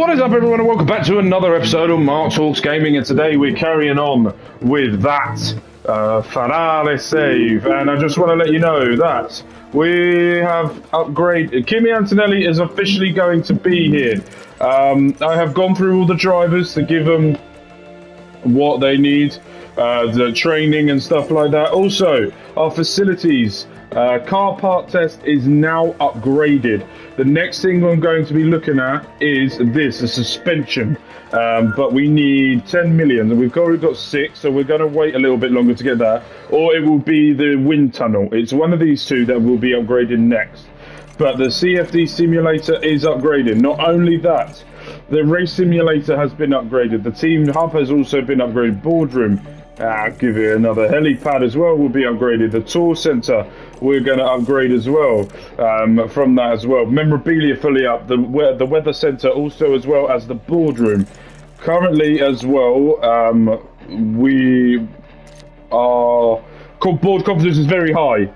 What is up, everyone, and welcome back to another episode of Mark Talks Gaming. And today we're carrying on with that Ferrari save. And I just want to let you know that we have upgraded. Kimi Antonelli is officially going to be here. I have gone through all the drivers to give them what they need, the training and stuff like that. Also, our facilities. Car part test is now upgraded. The next thing I'm going to be looking at is this, a suspension. But we need 10 million, and we've already got 6, so we're going to wait a little bit longer to get that. Or it will be the wind tunnel. It's one of these two that will be upgraded next. But the CFD simulator is upgraded. Not only that, the race simulator has been upgraded. The team hub has also been upgraded. Boardroom. I'll give it another helipad as well, will be upgraded. The tour centre we're going to upgrade as well, from that as well. Memorabilia fully up. The weather centre also, as well as the boardroom. Currently as well, we are board confidence is very high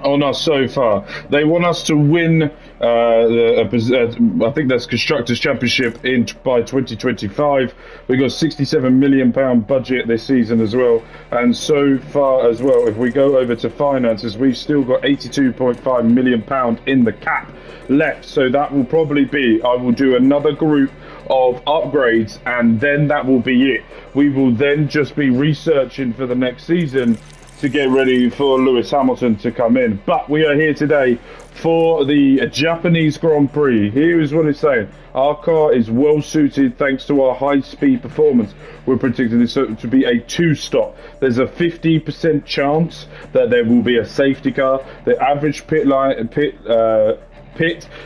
on us so far. They want us to win I think that's Constructors' Championship by 2025. We've got £67 million budget this season as well. And so far as well, if we go over to finances, we've still got £82.5 million in the cap left. So that will probably be, I will do another group of upgrades, and then that will be it. We will then just be researching for the next season to get ready for Lewis Hamilton to come in. But we are here today for the Japanese Grand Prix. Here is what it's saying. Our car is well suited thanks to our high speed performance. We're predicting this to be a 2-stop. There's a 50% chance that there will be a safety car. The average pit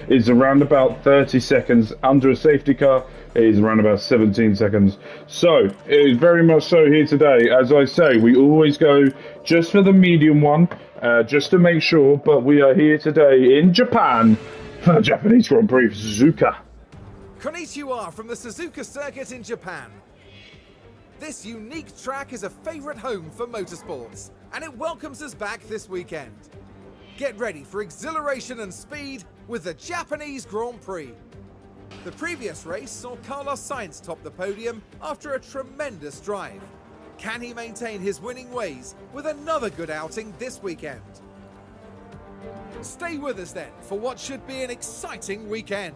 is around about 30 seconds. Under a safety car is around about 17 seconds. So it is very much so here today. As I say, we always go just for the medium one, just to make sure. But we are here today in Japan for the Japanese Grand Prix for Suzuka. Konnichiwa from the Suzuka circuit in Japan. This unique track is a favourite home for motorsports, and it welcomes us back this weekend. Get ready for exhilaration and speed with the Japanese Grand Prix. The previous race saw Carlos Sainz top the podium after a tremendous drive. Can he maintain his winning ways with another good outing this weekend? Stay with us then for what should be an exciting weekend.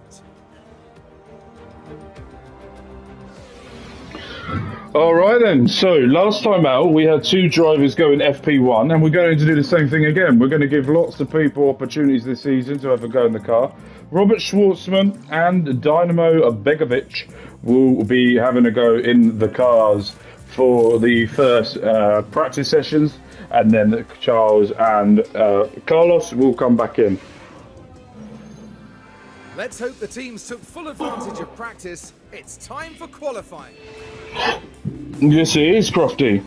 Alright then, so last time out we had 2 drivers going FP1, and we're going to do the same thing again. We're going to give lots of people opportunities this season to have a go in the car. Robert Schwartzman and Dynamo Begovic will be having a go in the cars for the first practice sessions, and then Charles and Carlos will come back in. Let's hope the teams took full advantage of practice. It's time for qualifying. Yes, it is, Crofty.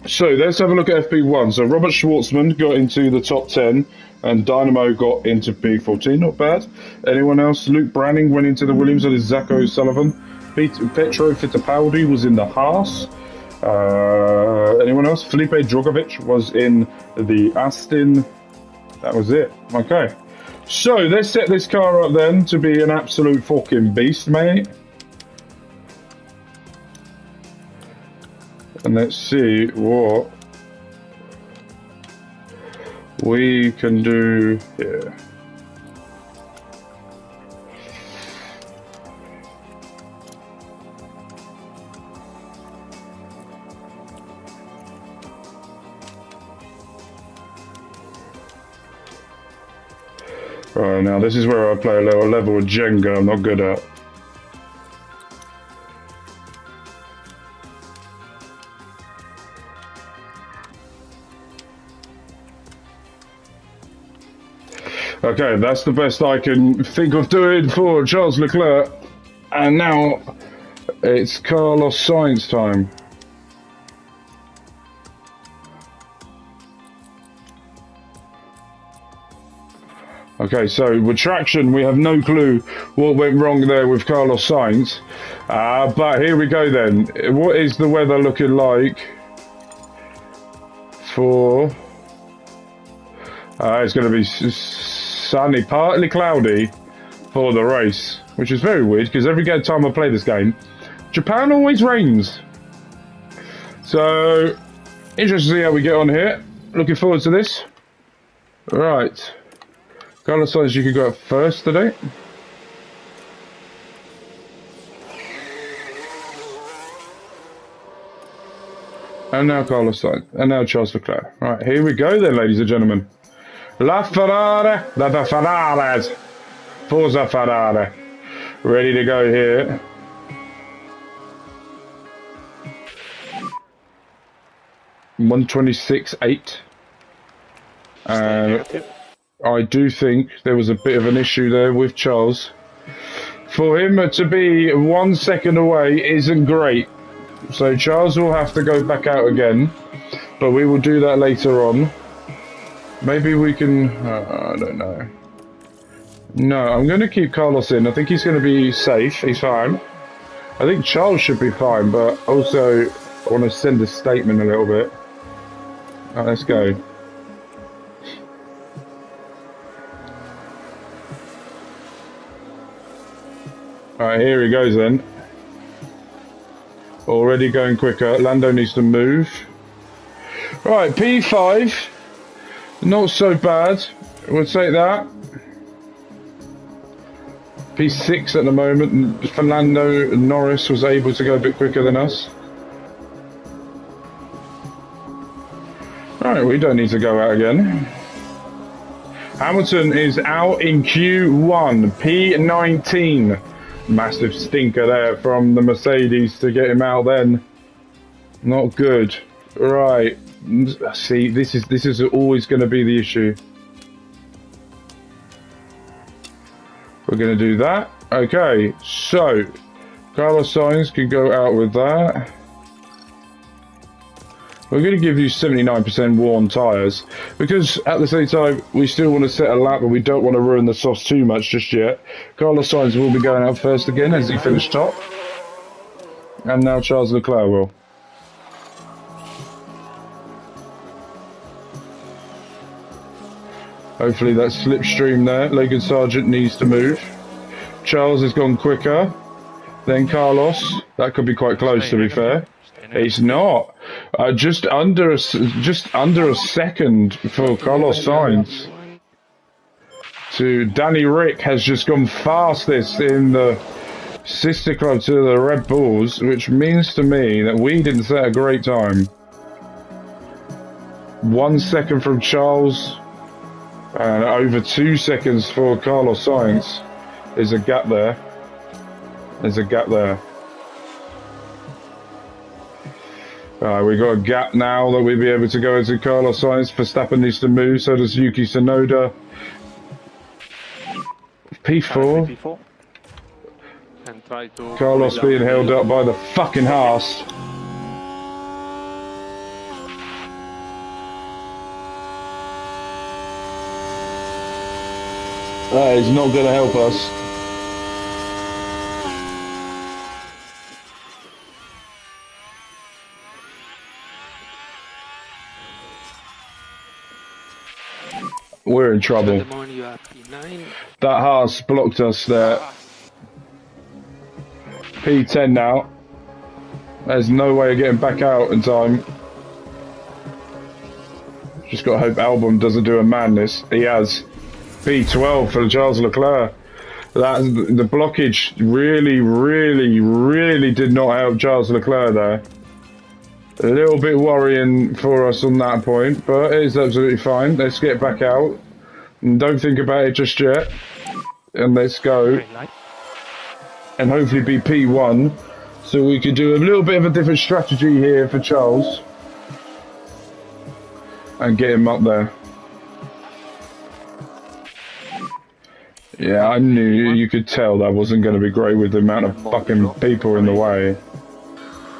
So let's have a look at FP1. So Robert Schwartzman got into the top 10, and Dynamo got into P14. Not bad. Anyone else? Luke Branning went into the Williams. That is Zach O'Sullivan. Petro Fittipaldi was in the Haas. Anyone else? Felipe Drogovic was in the Aston. That was it. Okay. So let's set this car up then to be an absolute fucking beast, mate. And let's see what we can do here. Right, now this is where I play a little level of Jenga I'm not good at. Okay, that's the best I can think of doing for Charles Leclerc. And now it's Carlos Sainz time. Okay, so with traction, we have no clue what went wrong there with Carlos Sainz. But here we go then. What is the weather looking like for... it's going to be sunny, partly cloudy, for the race, which is very weird because every time I play this game, Japan always rains. So, interesting to see how we get on here. Looking forward to this. Right. Carlos Sainz, you can go up first today. And now Carlos Sainz. And now Charles Leclerc. Right, here we go then, ladies and gentlemen. La Ferrari. La Ferraris. Forza Ferrari. Ready to go here. $126.8. I do think there was a bit of an issue there with Charles. For him to be 1 second away isn't great. So Charles will have to go back out again. But we will do that later on. Maybe we can... I don't know. No, I'm going to keep Carlos in. I think he's going to be safe. He's fine. I think Charles should be fine, but also I want to send a statement a little bit. Right, let's go. Alright, here he goes then. Already going quicker. Lando needs to move. Right, P5. Not so bad. We'll take that. P6 at the moment. Fernando Norris was able to go a bit quicker than us. Right, we don't need to go out again. Hamilton is out in Q1. P19. Massive stinker there from the Mercedes to get him out then. Not good. Right. See, this is always going to be the issue. We're going to do that. Okay, so Carlos Sainz can go out with that. We're going to give you 79% worn tyres because at the same time we still want to set a lap, but we don't want to ruin the softs too much just yet. Carlos Sainz will be going out first again as he finished top, and now Charles Leclerc will. Hopefully that slipstream there. Logan Sargent needs to move. Charles has gone quicker than Carlos. That could be quite close, to be fair. It's not. Just under a second for Carlos Sainz. To Danny Rick has just gone fastest in the sister club to the Red Bulls, which means to me that we didn't set a great time. 1 second from Charles. And over 2 seconds for Carlos Sainz. There's a gap there. There's a gap there. We've got a gap now that we'll be able to go into Carlos Sainz. Verstappen needs to move, so does Yuki Tsunoda. P4. And try to Carlos being held up by the fucking Haas. That is not going to help us. We're in trouble. That Haas blocked us there. P10 now. There's no way of getting back out in time. Just got to hope Albon doesn't do a madness. He has. P12 for Charles Leclerc. The blockage really did not help Charles Leclerc there. A little bit worrying for us on that point, but it is absolutely fine. Let's get back out. And don't think about it just yet. And let's go. And hopefully be P1. So we could do a little bit of a different strategy here for Charles. And get him up there. Yeah, I knew, you could tell that wasn't going to be great with the amount of fucking people in the way.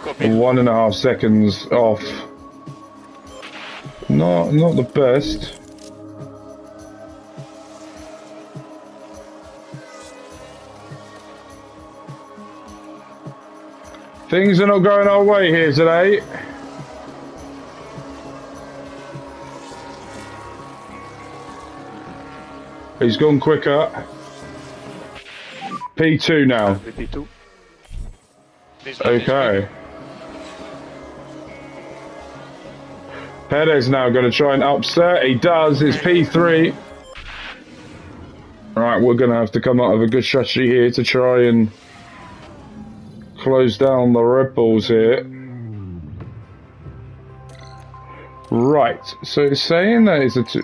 1.5 seconds off. Not the best. Things are not going our way here today. He's gone quicker. P2 now. P2. Okay. Perez now going to try and upset. He does. It's P3. Right, we're going to have to come up with a good strategy here to try and close down the Red Bulls here. Right, so it's saying that it's a two.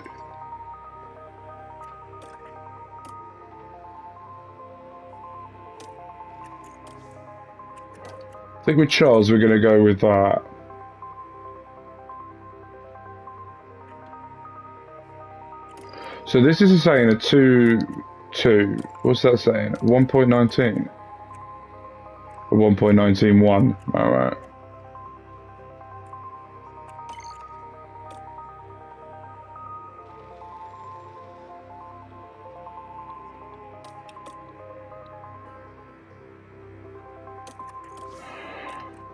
I think with Charles we're going to go with that. So this is saying a 2-2. What's that saying? 1.19? Or 1.191. Alright.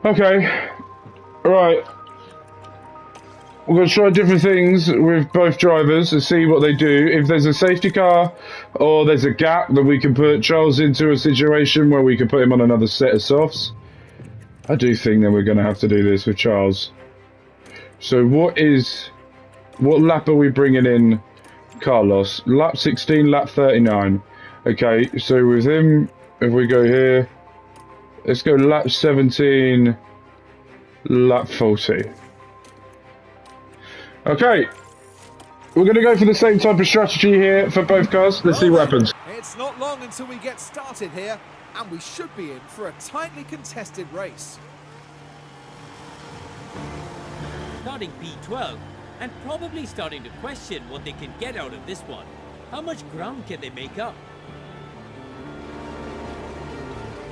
Okay. Right. We're going to try different things with both drivers and see what they do. If there's a safety car or there's a gap that we can put Charles into a situation where we can put him on another set of softs, I do think that we're going to have to do this with Charles. So what lap are we bringing in Carlos? Lap 16, lap 39. Okay, so with him, if we go here, let's go lap 17, lap 40. Okay, we're going to go for the same type of strategy here for both cars. Let's see what happens. It's not long until we get started here, and we should be in for a tightly contested race. Starting P12, and probably starting to question what they can get out of this one. How much ground can they make up?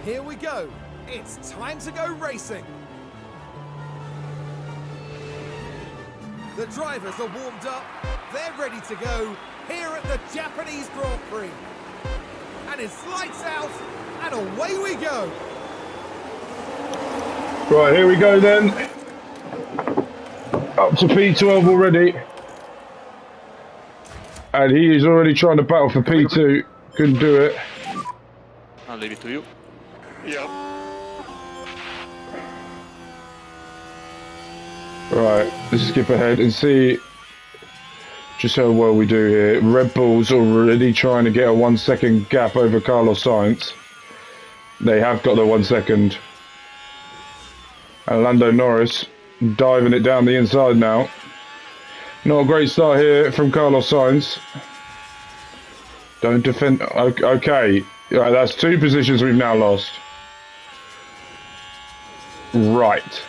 Here we go. It's time to go racing. The drivers are warmed up. They're ready to go here at the Japanese Grand Prix. And it's lights out, and away we go. Right, here we go then. Up to P12 already. And he is already trying to battle for P2. Couldn't do it. I'll leave it to you. Yeah. Right, let's skip ahead and see just how well we do here. Red Bull's already trying to get a 1 second gap over Carlos Sainz. They have got the 1 second. And Lando Norris diving it down the inside now. Not a great start here from Carlos Sainz. Don't defend. Okay, right, that's 2 positions we've now lost. Right.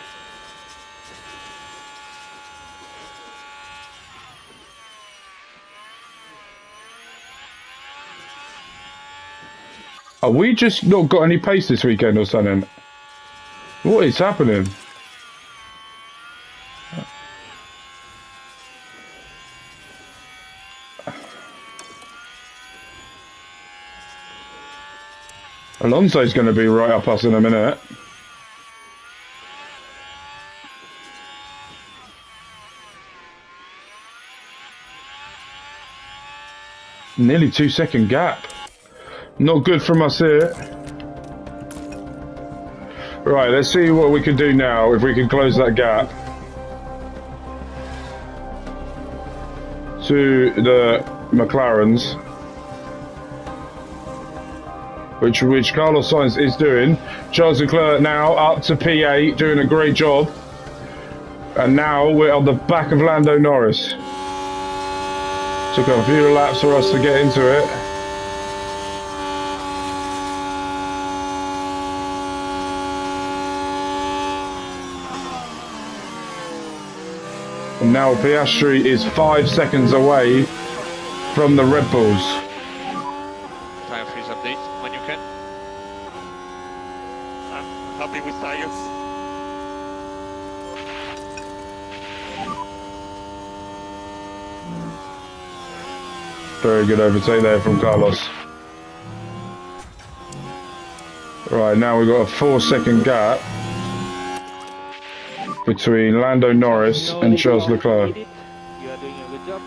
Are we just not got any pace this weekend or something? What is happening? Alonso's going to be right up us in a minute. Nearly 2 second gap. Not good from us here. Right, let's see what we can do now, if we can close that gap to the McLarens, which Carlos Sainz is doing. Charles Leclerc now up to P8, doing a great job. And now we're on the back of Lando Norris. Took a few laps for us to get into it. And now Piastri is 5 seconds away from the Red Bulls. Tire freeze update when you can. I'm happy with tires. Very good overtake there from Carlos. Right, now we've got a 4 second gap between Lando Norris and Charles Leclerc. You are doing a good job.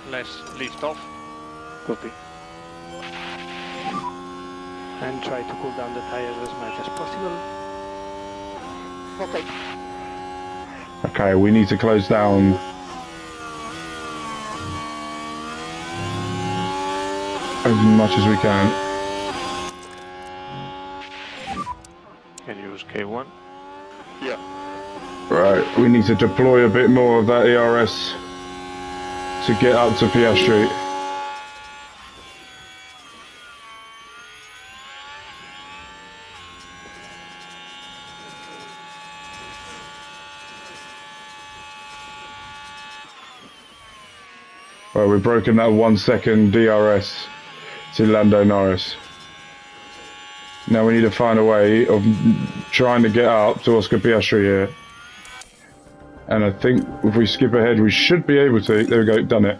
Let's lift off. Copy. and try to cool down the tires as much as possible. Okay. Okay, we need to close down. As much as we can. Can use K1. Yeah. Right, we need to deploy a bit more of that ERS to get up to Piastri. Right, we've broken that 1 second DRS to Lando Norris. Now we need to find a way of trying to get up to Oscar Piastri here. And I think if we skip ahead, we should be able to. There we go, done it.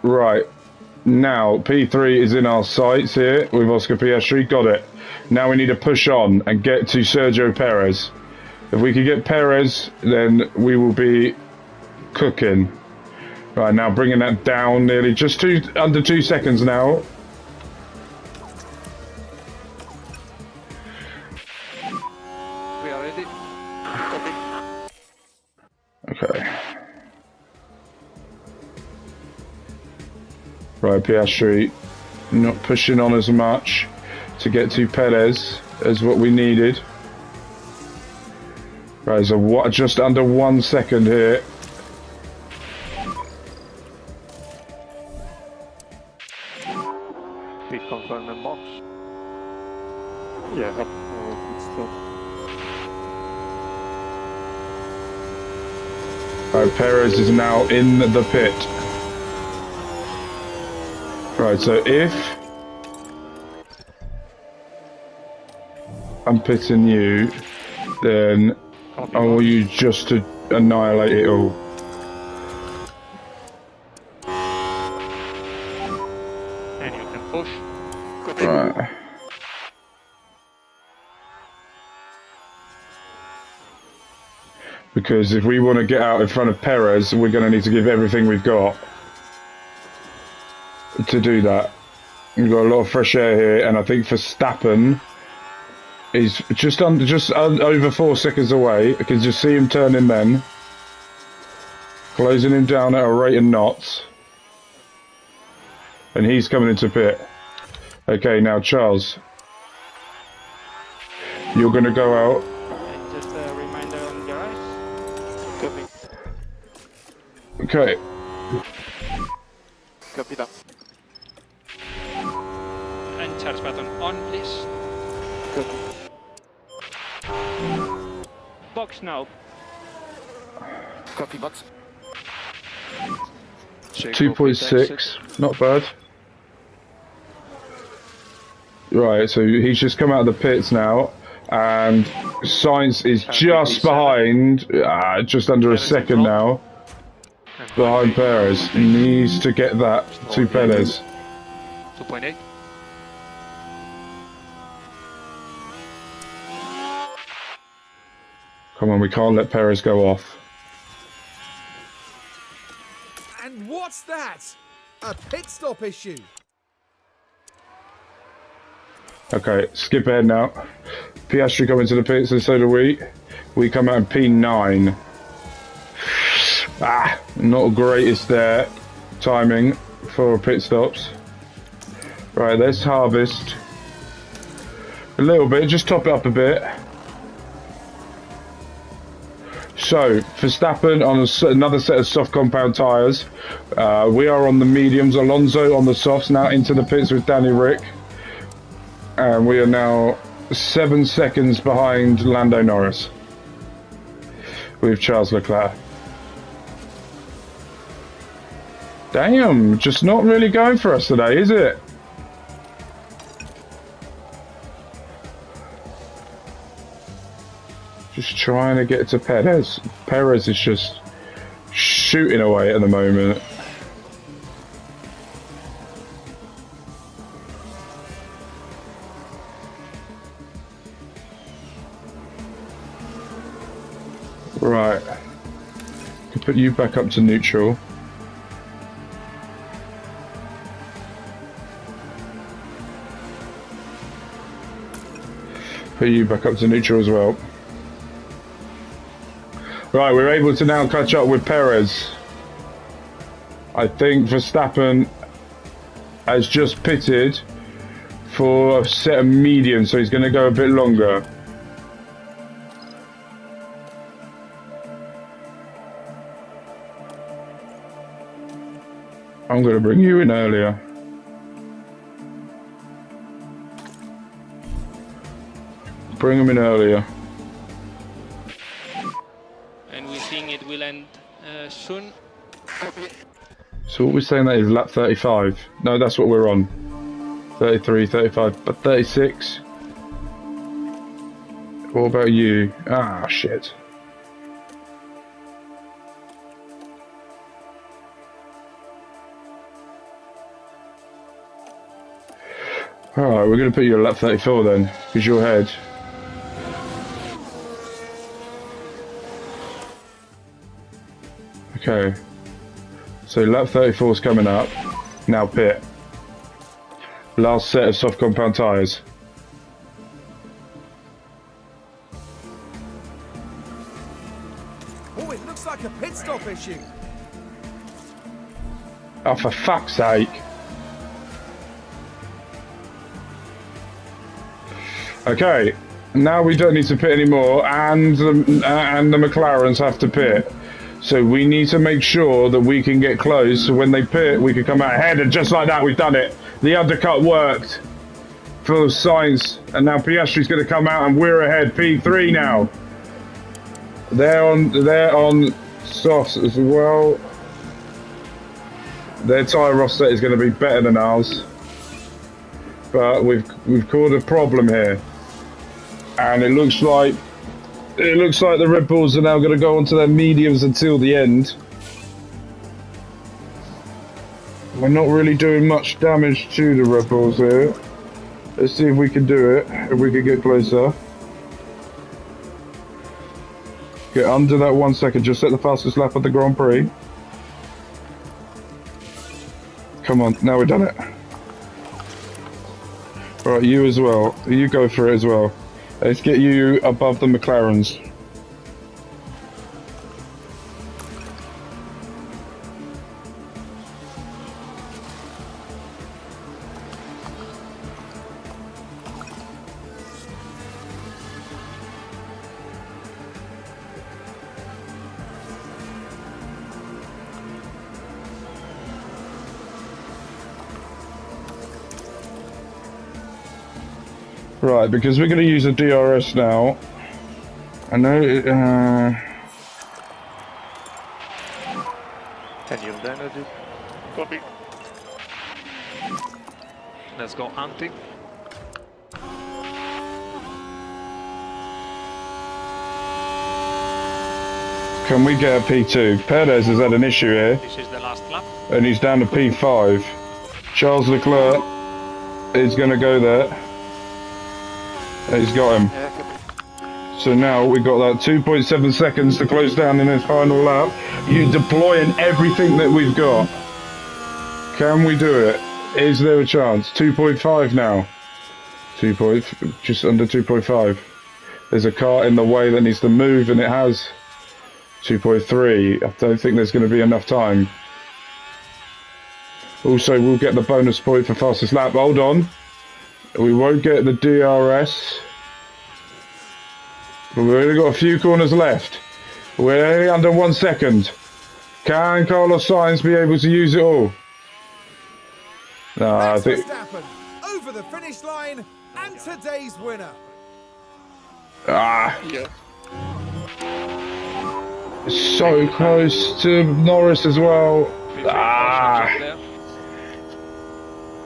Right, now P3 is in our sights here with Oscar Piastri, got it. Now we need to push on and get to Sergio Perez. If we can get Perez, then we will be cooking. Right, now bringing that down nearly just under 2 seconds now. We are ready. Copy. Okay. Right, Piastri not pushing on as much to get to Perez as what we needed. Right, so just under 1 second here. Pit confirming box. Yeah. Right, Perez is now in the pit. Right, so if I'm pitting you, then I want you just to annihilate it all. And you can push. Right. Because if we want to get out in front of Perez, we're going to need to give everything we've got to do that. We've got a lot of fresh air here, and I think Verstappen is just over 4 seconds away. I can just see him turning then. Closing him down at a rate of knots. And he's coming into pit. Okay, now Charles. You're going to go out. And just a reminder on garage. Copy. Okay. Copy that. And charge button on, please. Copy. Box now. Copy box. 2.6, not bad. Right, so he's just come out of the pits now, and Sainz is just behind, just under a second now, behind Perez. He needs to get that to Perez. 2.8. Come on, we can't let Perez go off. And what's that? A pit stop issue. Okay, skip ahead now. Piastri come into the pits and so do we. We come out in P9. Not greatest there. Timing for pit stops. Right, let's harvest. A little bit, just top it up a bit. So, Verstappen on another set of soft compound tyres. We are on the mediums. Alonso on the softs, now into the pits with Danny Rick. And we are now 7 seconds behind Lando Norris with Charles Leclerc. Damn, just not really going for us today, is it? Just trying to get to Perez. Perez is just shooting away at the moment. Right. Can put you back up to neutral. Put you back up to neutral as well. Right, we're able to now catch up with Perez. I think Verstappen has just pitted for a set of medium, so he's going to go a bit longer. I'm going to bring you in earlier. Bring him in earlier. And we think it will end soon. So what we're saying that is lap 35. No, that's what we're on. 33, 35, but 36. What about you? Ah, shit. Alright, we're going to put you at lap 34 then, because you're ahead. Okay. So lap 34 is coming up. Now pit. Last set of soft compound tyres. Oh, it looks like a pit stop issue. Oh, for fuck's sake. Okay, now we don't need to pit anymore, and the McLarens have to pit. So we need to make sure that we can get close, so when they pit, we can come out ahead, and just like that, we've done it. The undercut worked for Sainz, and now Piastri's going to come out, and we're ahead. P3 now. They're on softs as well. Their tyre offset is going to be better than ours, but we've caused a problem here. And it looks like the Red Bulls are now going to go onto their mediums until the end. We're not really doing much damage to the Red Bulls here. Let's see if we can do it, if we can get closer. Get under that 1 second, just set the fastest lap of the Grand Prix. Come on, now we've done it. Right, you as well. You go for it as well. Let's get you above the McLarens. Right, because we're going to use a DRS now. I know. Can you manage it? Copy. Let's go hunting. Can we get a P2? Perez has had an issue here, This is the last lap. and he's down to P5. Charles Leclerc is going to go there. He's got him. So now we've got that 2.7 seconds to close down in his final lap. You deploying everything that we've got. Can we do it? Is there a chance? 2.5 now. Just under 2.5. There's a car in the way that needs to move, and it has. 2.3. I don't think there's going to be enough time. Also, we'll get the bonus point for fastest lap. Hold on. We won't get the DRS. We've only got a few corners left. We're only under 1 second. Can Carlos Sainz be able to use it all? No, I Max think... Verstappen over the finish line and today's winner. Ah, Yeah. so close to Norris as well. Ah.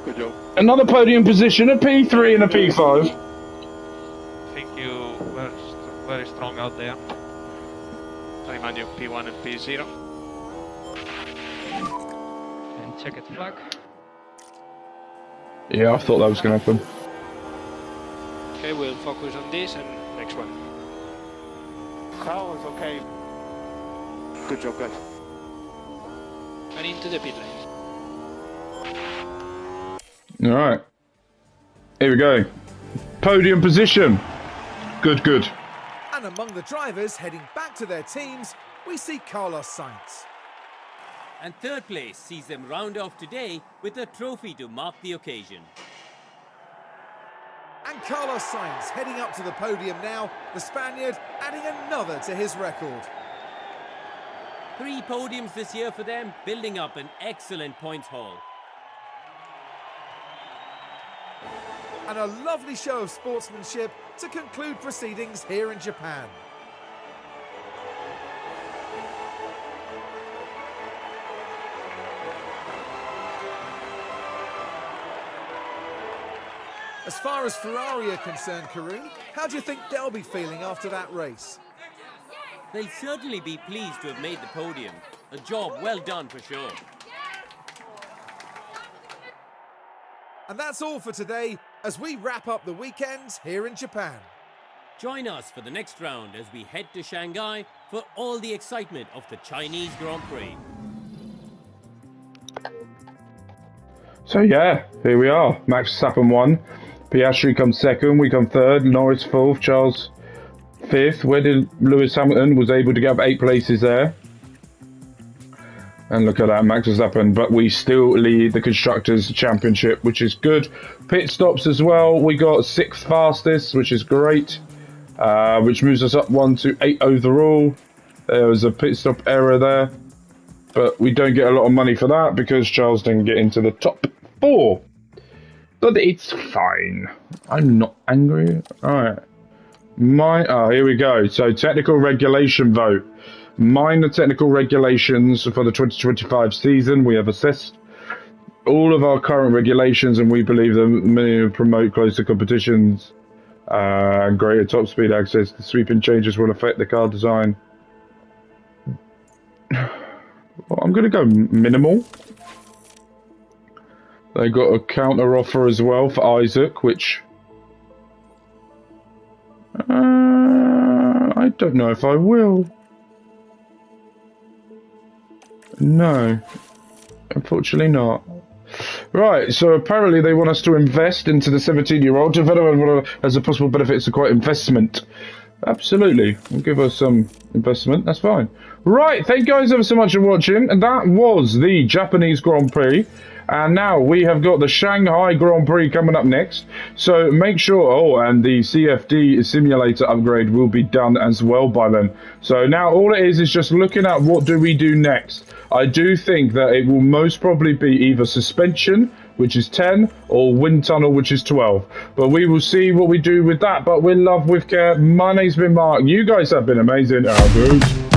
Good job. Another podium position, a P3 and a P5. I think you were very strong out there. I remind you P1 and P0. And check it flag. Yeah, I thought that was going to happen. Okay, we'll focus on this and next one. Car is okay. Good job, guys. And into the pit lane. All right. Here we go. Podium position. Good, good. And among the drivers heading back to their teams, we see Carlos Sainz. And third place sees them round off today with a trophy to mark the occasion. And Carlos Sainz heading up to the podium now, the Spaniard adding another to his record. 3 podiums this year for them, building up an excellent points haul. And a lovely show of sportsmanship to conclude proceedings here in Japan. As far as Ferrari are concerned, Karun, how do you think they'll be feeling after that race? They'll certainly be pleased to have made the podium. A job well done for sure. And that's all for today as we wrap up the weekend here in Japan. Join us for the next round as we head to Shanghai for all the excitement of the Chinese Grand Prix. So yeah, here we are. Max Verstappen won. Piastri comes second, we come third, Norris fourth, Charles fifth. Where did Lewis Hamilton was able to get up 8 places there. And look at that, Max Verstappen. But we still lead the Constructors' Championship, which is good. Pit stops as well. We got 6th fastest, which is great. Which moves us up 1 to 8 overall. There was a pit stop error there. But we don't get a lot of money for that because Charles didn't get into the top 4. But it's fine. I'm not angry. Alright. Here we go. So, technical regulation vote. Minor technical regulations for the 2025 season. We have assessed all of our current regulations and we believe them promote closer competitions and greater top speed access. The sweeping changes will affect the car design. Well, I'm going to go minimal. They got a counter offer as well for Isaac, which I don't know if I will. No, unfortunately not. Right, so apparently they want us to invest into the 17-year-old. Developer has a possible benefits of quite investment. Absolutely, we'll give us some investment, that's fine. Right, thank you guys ever so much for watching. And that was the Japanese Grand Prix. And now we have got the Shanghai Grand Prix coming up next. So make sure, and the CFD simulator upgrade will be done as well by then. So now all it is just looking at what do we do next. I do think that it will most probably be either suspension, which is 10, or wind tunnel, which is 12. But we will see what we do with that. But with love, with care, my name's been Mark. You guys have been amazing. Good.